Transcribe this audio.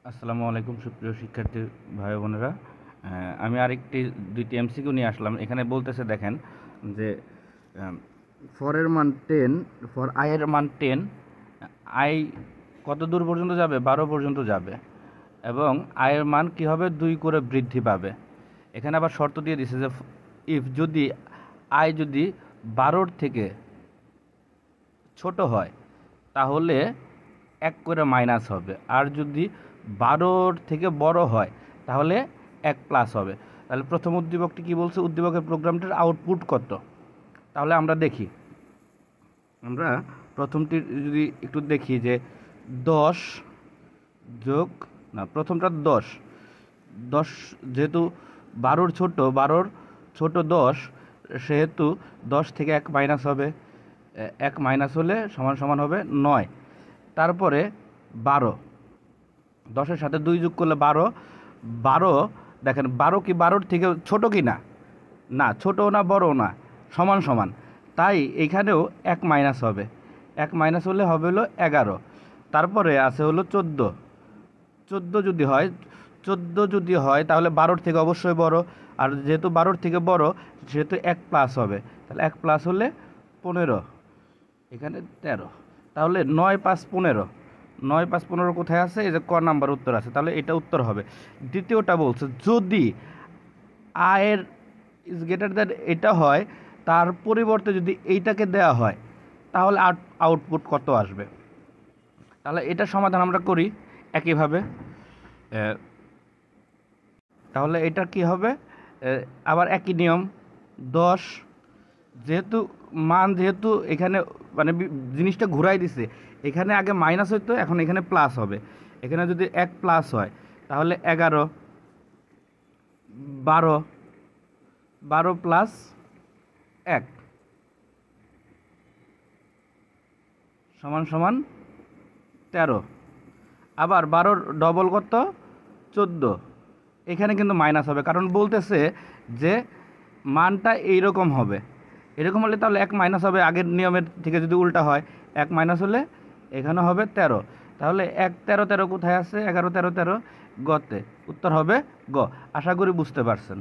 আসসালামু আলাইকুম সুপ্রিয় শিক্ষার্থী ভাই বোনেরা। আমি দুইটি এমসিকিউ নিয়ে আসলাম। এখানে বলতেছে দেখেন যে ফরের মান 10, ফর আই এর মান 10, আই কত দূর পর্যন্ত যাবে? 12 পর্যন্ত যাবে এবং আই এর মান কী হবে? 2 করে বৃদ্ধি পাবে। এখানে আবার শর্ত দিয়ে দিছে যে যদি আই যদি 12 থেকে ছোট হয় তাহলে 1 করে মাইনাস হবে, আর যদি 12 থেকে বড় হয় তাহলে 1 প্লাস হবে। তাহলে প্রথম উদ্দীপকটি কী বলছে? উদ্দীপকের প্রোগ্রামটির আউটপুট কত? তাহলে আমরা দেখি, আমরা প্রথমটি যদি একটু দেখি যে 10 যোগ প্রথমটা 10 যেহেতু 12 ছোট 10, সেহেতু 10 থেকে 1 মাইনাস হবে, 1 মাইনাস হলে সমান সমান হবে 9। তারপরে 12, 10-এর সাথে 2 যোগ করলে 12 দেখেন 12 কি 12 থেকে ছোট কি না? না, ছোটও না বড়ও না, সমান সমান। তাই এইখানেও 1 মাইনাস হবে, 1 মাইনাস হলে হবে হলো 11। তারপরে আছে হলো 14 যদি হয় তাহলে 12 থেকে অবশ্যই বড়, আর যেহেতু 12 থেকে বড় সেহেতু 1 প্লাস হবে, তাহলে 1 প্লাস হলে 15, এখানে 13। তাহলে 9, 5, 15, 9, 5, 15 কোথায় আছে? এই যে ক নাম্বার উত্তর আছে, তাহলে এটা উত্তর হবে। দ্বিতীয়টা বলছে যদি আয়ের ইজ গ্রেটার দ্যান এটা হয়, তার পরিবর্তে যদি এইটাকে দেওয়া হয় তাহলে আউটপুট কত আসবে? তাহলে এটা সমাধান আমরা করি একইভাবে। তাহলে এটা কি হবে? আবার একই নিয়ম, 10 যেহেতু এখানে মানে জিনিসটা ঘুরাই দিছে, এখানে আগে মাইনাস হইতো, এখন এখানে প্লাস হবে। এখানে যদি 1 প্লাস হয় তাহলে 11, 12 প্লাস 1 সমান সমান 13। আবার 12 ডবল কত? 14। এখানে কিন্তু মাইনাস হবে, কারণ বলতেছে যে মানটা এইরকম হবে। এরকম হলে তাহলে 1 মাইনাস হবে, আগের নিয়মের থেকে যদি উল্টা হয় 1 মাইনাস হলে এখানে হবে 13। তাহলে 1, 13, 13 কোথায় আছে? 11, 13, 13 গতে। উত্তর হবে গ। আশা করি বুঝতে পারছেন।